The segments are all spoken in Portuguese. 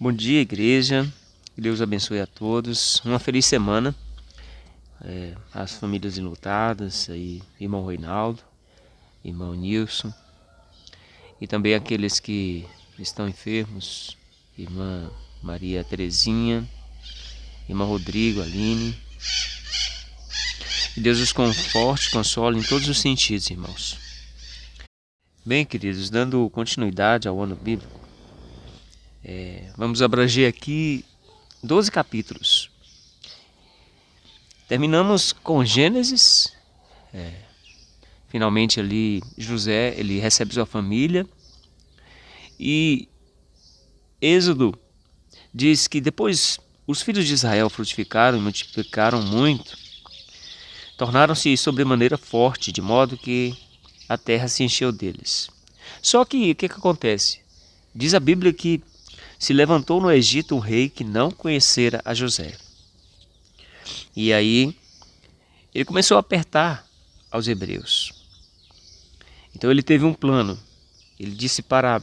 Bom dia, igreja. Que Deus abençoe a todos. Uma feliz semana. As famílias enlutadas, aí, irmão Reinaldo, irmão Nilson. E também aqueles que estão enfermos. Irmã Maria Terezinha, irmão Rodrigo, Aline. Que Deus os conforte, console em todos os sentidos, irmãos. Bem, queridos, dando continuidade ao ano bíblico, vamos abranger aqui 12 capítulos. Terminamos com Gênesis. Finalmente ali José ele recebe sua família. E Êxodo diz que depois os filhos de Israel frutificaram e multiplicaram muito. Tornaram-se sobremaneira forte, de modo que a terra se encheu deles. Só que o que acontece? Diz a Bíblia que se levantou no Egito um rei que não conhecera a José. E aí ele começou a apertar aos hebreus. Então ele teve um plano. Ele disse para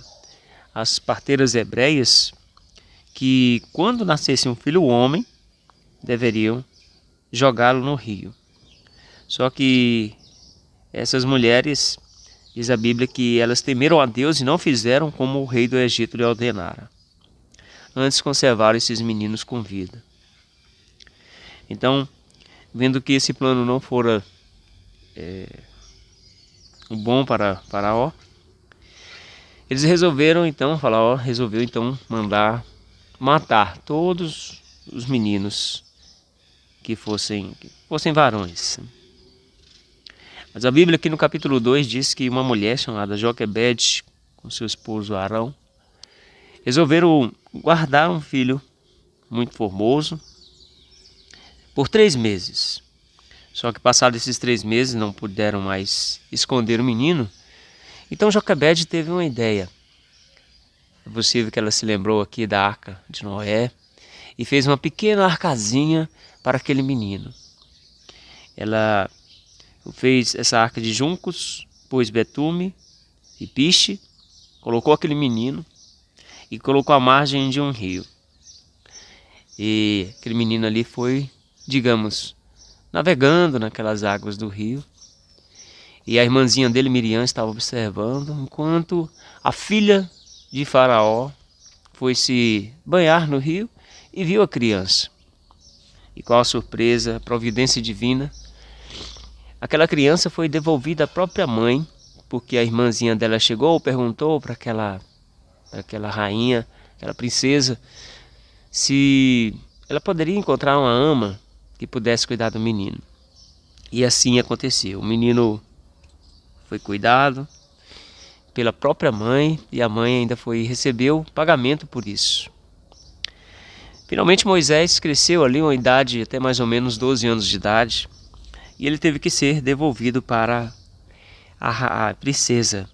as parteiras hebreias que quando nascesse um filho homem, deveriam jogá-lo no rio. Só que essas mulheres, diz a Bíblia que elas temeram a Deus e não fizeram como o rei do Egito lhe ordenara. Antes conservaram esses meninos com vida. Então, vendo que esse plano não fora bom para Faraó, eles resolveram então, Faraó resolveu então mandar matar todos os meninos que fossem varões. Mas a Bíblia aqui no capítulo 2 diz que uma mulher chamada Joquebede, com seu esposo Arão, resolveram guardar um filho muito formoso por 3 meses. Só que passados esses 3 meses não puderam mais esconder o menino. Então Joquebede teve uma ideia. É possível que ela se lembrou aqui da arca de Noé e fez uma pequena arcazinha para aquele menino. Ela fez essa arca de juncos, pôs betume e piche, colocou aquele menino e colocou à margem de um rio. E aquele menino ali foi, digamos, navegando naquelas águas do rio. E a irmãzinha dele, Miriam, estava observando, enquanto a filha de Faraó foi se banhar no rio e viu a criança. E qual a surpresa, a providência divina. Aquela criança foi devolvida à própria mãe, porque a irmãzinha dela chegou e perguntou para aquela rainha, aquela princesa, se ela poderia encontrar uma ama que pudesse cuidar do menino. E assim aconteceu. O menino foi cuidado pela própria mãe e a mãe ainda recebeu pagamento por isso. Finalmente Moisés cresceu ali uma idade até mais ou menos 12 anos de idade. E ele teve que ser devolvido para a princesa.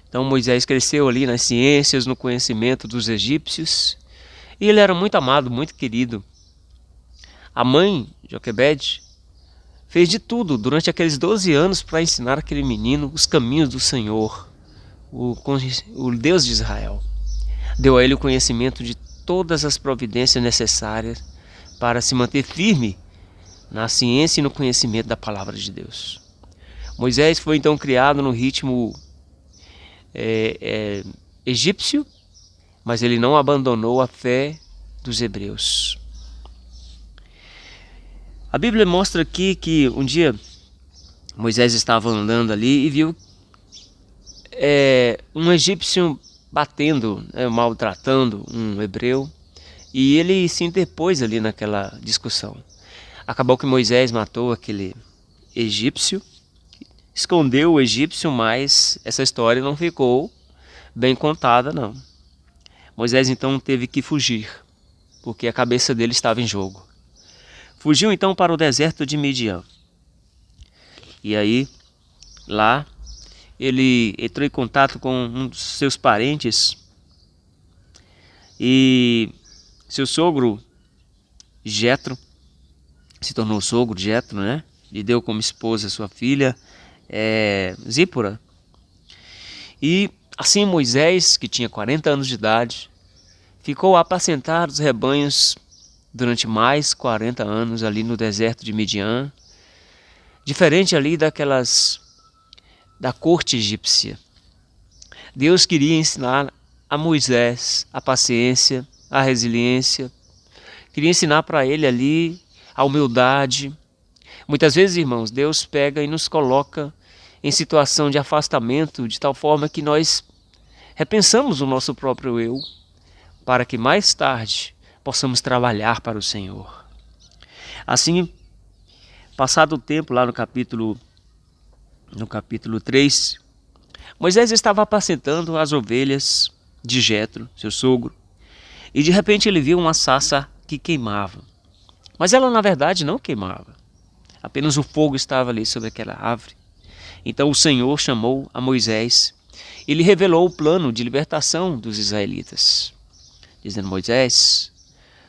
Então Moisés cresceu ali nas ciências, no conhecimento dos egípcios. E ele era muito amado, muito querido. A mãe, Joquebede, fez de tudo durante aqueles 12 anos para ensinar aquele menino os caminhos do Senhor, o Deus de Israel. Deu a ele o conhecimento de todas as providências necessárias para se manter firme na ciência e no conhecimento da palavra de Deus. Moisés foi então criado no ritmo egípcio, mas ele não abandonou a fé dos hebreus. A Bíblia mostra aqui que um dia Moisés estava andando ali e viu um egípcio batendo, maltratando um hebreu, e ele se interpôs ali naquela discussão. Acabou que Moisés matou aquele egípcio, escondeu o egípcio, mas essa história não ficou bem contada, não. Moisés então teve que fugir, porque a cabeça dele estava em jogo. Fugiu então para o deserto de Midian. E aí, lá, ele entrou em contato com um dos seus parentes e seu sogro, Jetro, se tornou sogro de Jetro, né? Lhe deu como esposa sua filha, Zípora. E assim Moisés, que tinha 40 anos de idade, ficou a apacentar os rebanhos durante mais 40 anos ali no deserto de Midian, diferente ali da corte egípcia. Deus queria ensinar a Moisés a paciência, a resiliência, queria ensinar para ele ali a humildade. Muitas vezes, irmãos, Deus pega e nos coloca em situação de afastamento, de tal forma que nós repensamos o nosso próprio eu, para que mais tarde possamos trabalhar para o Senhor. Assim, passado o tempo, lá no capítulo 3, Moisés estava apacentando as ovelhas de Jetro, seu sogro, e de repente ele viu uma sarça que queimava. Mas ela na verdade não queimava, apenas o fogo estava ali sobre aquela árvore. Então o Senhor chamou a Moisés e lhe revelou o plano de libertação dos israelitas, dizendo: Moisés,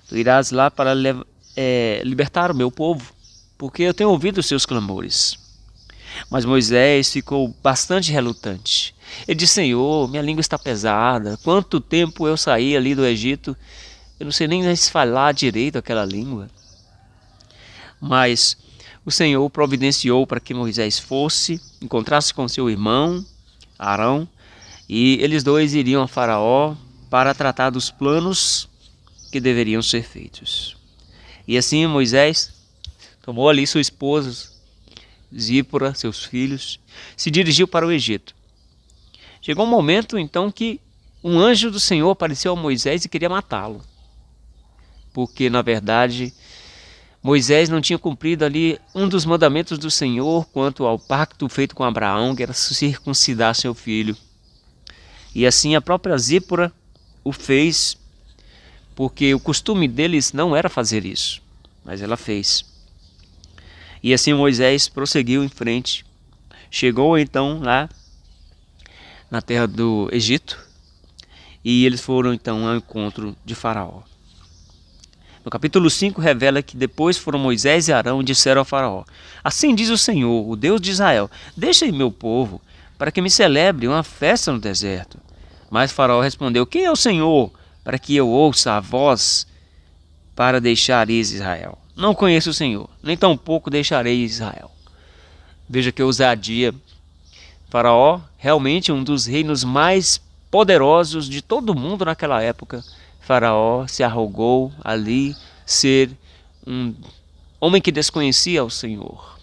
tu irás lá para libertar o meu povo, porque eu tenho ouvido os seus clamores. Mas Moisés ficou bastante relutante. Ele disse: Senhor, minha língua está pesada. Quanto tempo eu saí ali do Egito, eu não sei nem se falar direito aquela língua. Mas o Senhor providenciou para que Moisés fosse, encontrasse com seu irmão, Arão, e eles dois iriam a Faraó para tratar dos planos que deveriam ser feitos. E assim Moisés tomou ali sua esposa, Zípora, seus filhos, se dirigiu para o Egito. Chegou um momento então que um anjo do Senhor apareceu a Moisés e queria matá-lo, porque na verdade Moisés não tinha cumprido ali um dos mandamentos do Senhor quanto ao pacto feito com Abraão, que era circuncidar seu filho. E assim a própria Zípora o fez, porque o costume deles não era fazer isso, mas ela fez. E assim Moisés prosseguiu em frente, chegou então lá na terra do Egito, e eles foram então ao encontro de Faraó. No capítulo 5 revela que depois foram Moisés e Arão e disseram ao Faraó: Assim diz o Senhor, o Deus de Israel, deixa meu povo, para que me celebre uma festa no deserto. Mas Faraó respondeu: Quem é o Senhor, para que eu ouça a voz para deixar Israel? Não conheço o Senhor, nem tampouco deixarei Israel. Veja que ousadia. Faraó, realmente um dos reinos mais poderosos de todo o mundo naquela época. Faraó se arrogou ali ser um homem que desconhecia o Senhor.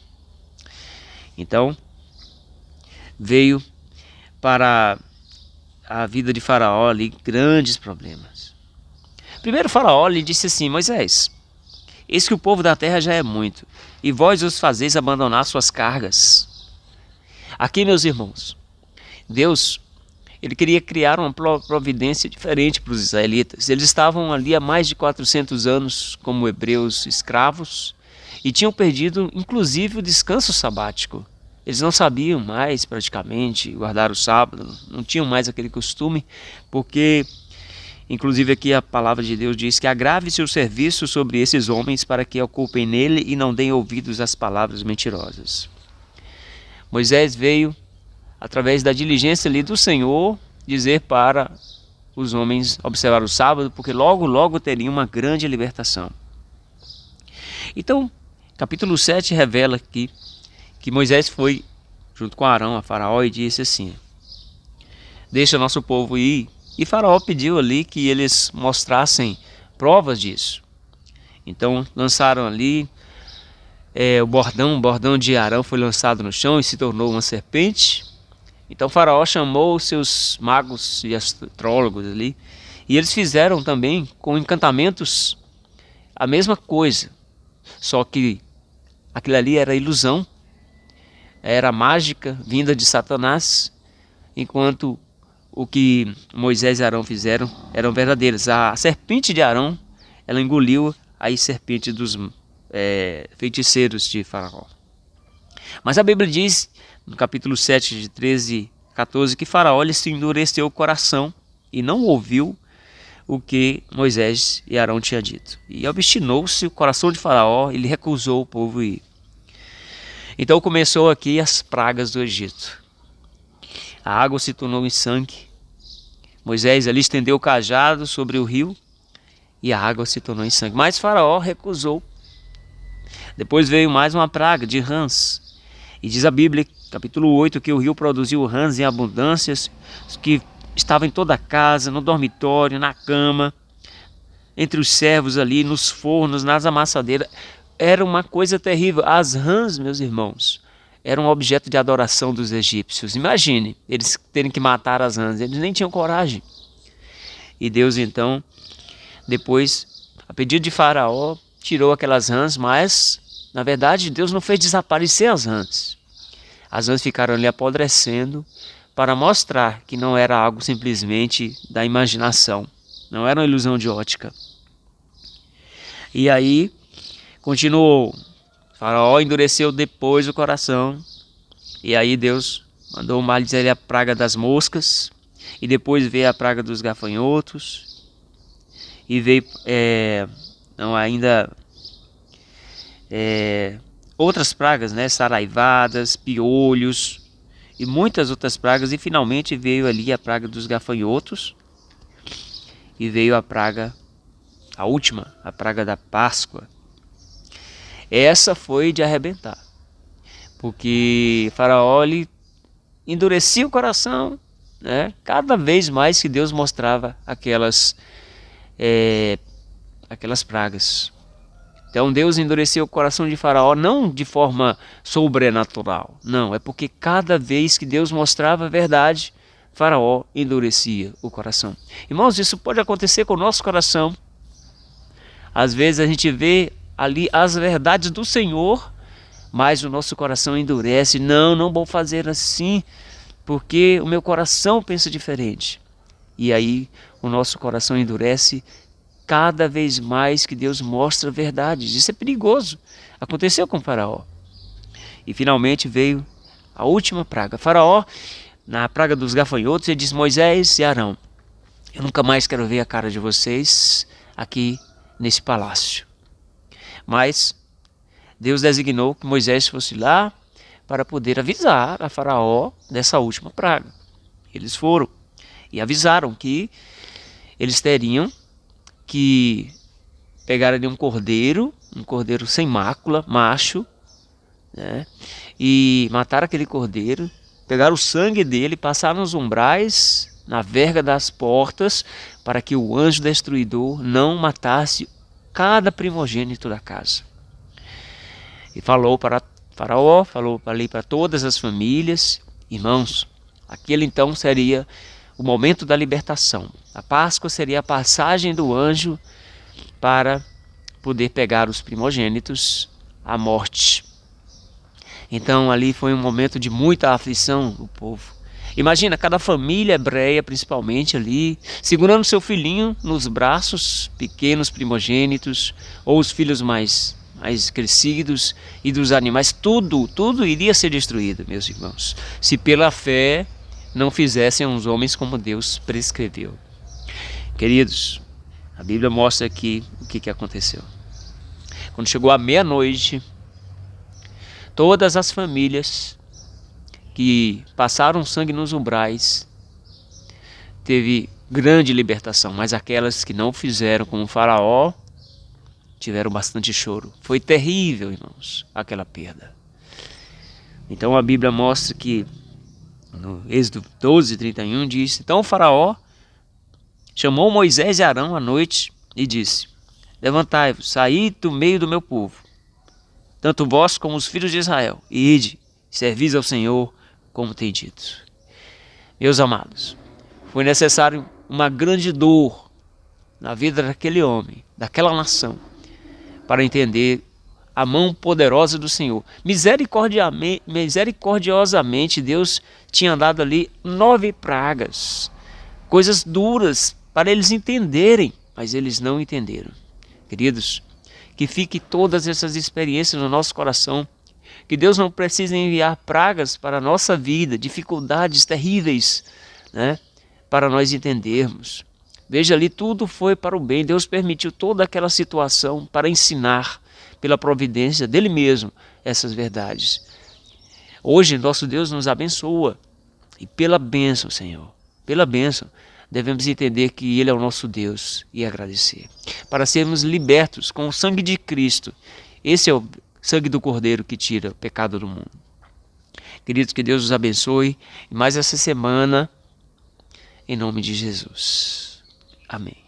Então, veio para a vida de Faraó ali grandes problemas. Primeiro Faraó lhe disse assim: Moisés, eis que o povo da terra já é muito, e vós os fazeis abandonar suas cargas. Aqui, meus irmãos, Deus, ele queria criar uma providência diferente para os israelitas. Eles estavam ali há mais de 400 anos como hebreus escravos e tinham perdido inclusive o descanso sabático. Eles não sabiam mais praticamente guardar o sábado, não tinham mais aquele costume, porque inclusive aqui a palavra de Deus diz que agrave-se o serviço sobre esses homens para que ocupem nele e não deem ouvidos às palavras mentirosas. Moisés veio, através da diligência ali do Senhor, dizer para os homens observar o sábado, porque logo teria uma grande libertação. Então, capítulo 7 revela aqui que Moisés foi junto com Arão a Faraó e disse assim: Deixa nosso povo ir. E Faraó pediu ali que eles mostrassem provas disso. Então lançaram ali o bordão de Arão foi lançado no chão e se tornou uma serpente. Então Faraó chamou os seus magos e astrólogos ali, e eles fizeram também com encantamentos a mesma coisa, só que aquilo ali era ilusão, era mágica vinda de Satanás, enquanto o que Moisés e Arão fizeram eram verdadeiras. A serpente de Arão, ela engoliu a serpente dos feiticeiros de Faraó. Mas a Bíblia diz, no capítulo 7, de 13 a 14, que Faraó lhe se endureceu o coração e não ouviu o que Moisés e Arão tinham dito. E obstinou-se o coração de Faraó e ele recusou o povo ir. Então começou aqui as pragas do Egito. A água se tornou em sangue. Moisés ali estendeu o cajado sobre o rio e a água se tornou em sangue. Mas Faraó recusou. Depois veio mais uma praga de rãs. E diz a Bíblia, capítulo 8, que o rio produziu rãs em abundâncias, que estavam em toda a casa, no dormitório, na cama, entre os servos ali, nos fornos, nas amassadeiras. Era uma coisa terrível. As rãs, meus irmãos, eram um objeto de adoração dos egípcios. Imagine, eles terem que matar as rãs. Eles nem tinham coragem. E Deus, então, depois, a pedido de Faraó, tirou aquelas rãs, mas, na verdade, Deus não fez desaparecer as rãs. As rãs ficaram ali apodrecendo para mostrar que não era algo simplesmente da imaginação. Não era uma ilusão de ótica. E aí, continuou. Faraó endureceu depois o coração. E aí Deus mandou mais a praga das moscas. E depois veio a praga dos gafanhotos. E veio outras pragas, né? Saraivadas, piolhos e muitas outras pragas. E finalmente veio ali a praga dos gafanhotos. E veio a praga, a última, a praga da Páscoa. Essa foi de arrebentar, porque Faraó endurecia o coração, né? Cada vez mais que Deus mostrava aquelas pragas. Então Deus endureceu o coração de Faraó não de forma sobrenatural, não, é porque cada vez que Deus mostrava a verdade, Faraó endurecia o coração. Irmãos, isso pode acontecer com o nosso coração. Às vezes a gente vê ali as verdades do Senhor, mas o nosso coração endurece. Não vou fazer assim, porque o meu coração pensa diferente. E aí o nosso coração endurece cada vez mais que Deus mostra verdades. Isso é perigoso. Aconteceu com Faraó. E finalmente veio a última praga. Faraó, na praga dos gafanhotos, ele diz: Moisés e Arão, eu nunca mais quero ver a cara de vocês aqui nesse palácio. Mas Deus designou que Moisés fosse lá para poder avisar a Faraó dessa última praga. Eles foram e avisaram que eles teriam que pegar ali um cordeiro sem mácula, macho, né? E matar aquele cordeiro, pegar o sangue dele, passar nos umbrais, na verga das portas, para que o anjo destruidor não matasse cada primogênito da casa. E falou para Faraó, falou ali para todas as famílias. Irmãos, aquele então seria o momento da libertação. A Páscoa seria a passagem do anjo para poder pegar os primogênitos à morte. Então ali foi um momento de muita aflição do povo. Imagina, cada família hebreia, principalmente ali, segurando seu filhinho nos braços, pequenos primogênitos, ou os filhos mais crescidos, e dos animais, tudo iria ser destruído, meus irmãos, se pela fé não fizessem os homens como Deus prescreveu. Queridos, a Bíblia mostra aqui o que aconteceu. Quando chegou a meia-noite, todas as famílias que passaram sangue nos umbrais teve grande libertação, mas aquelas que não fizeram como o Faraó tiveram bastante choro. Foi terrível, irmãos, aquela perda. Então a Bíblia mostra que no Êxodo 12:31 diz: então o Faraó chamou Moisés e Arão à noite e disse: levantai-vos, saí do meio do meu povo, tanto vós como os filhos de Israel, e ide, servis ao Senhor, como tem dito. Meus amados, foi necessário uma grande dor na vida daquele homem, daquela nação, para entender a mão poderosa do Senhor. Misericordiosamente, Deus tinha dado ali 9 pragas, coisas duras para eles entenderem, mas eles não entenderam. Queridos, que fique todas essas experiências no nosso coração, que Deus não precisa enviar pragas para a nossa vida, dificuldades terríveis, né, para nós entendermos. Veja ali, tudo foi para o bem. Deus permitiu toda aquela situação para ensinar, pela providência dele mesmo, essas verdades. Hoje, nosso Deus nos abençoa. E pela bênção, Senhor, pela bênção, devemos entender que Ele é o nosso Deus e agradecer. para sermos libertos com o sangue de Cristo. Esse é o sangue do Cordeiro que tira o pecado do mundo. Queridos, que Deus os abençoe. E mais essa semana, em nome de Jesus. Amém.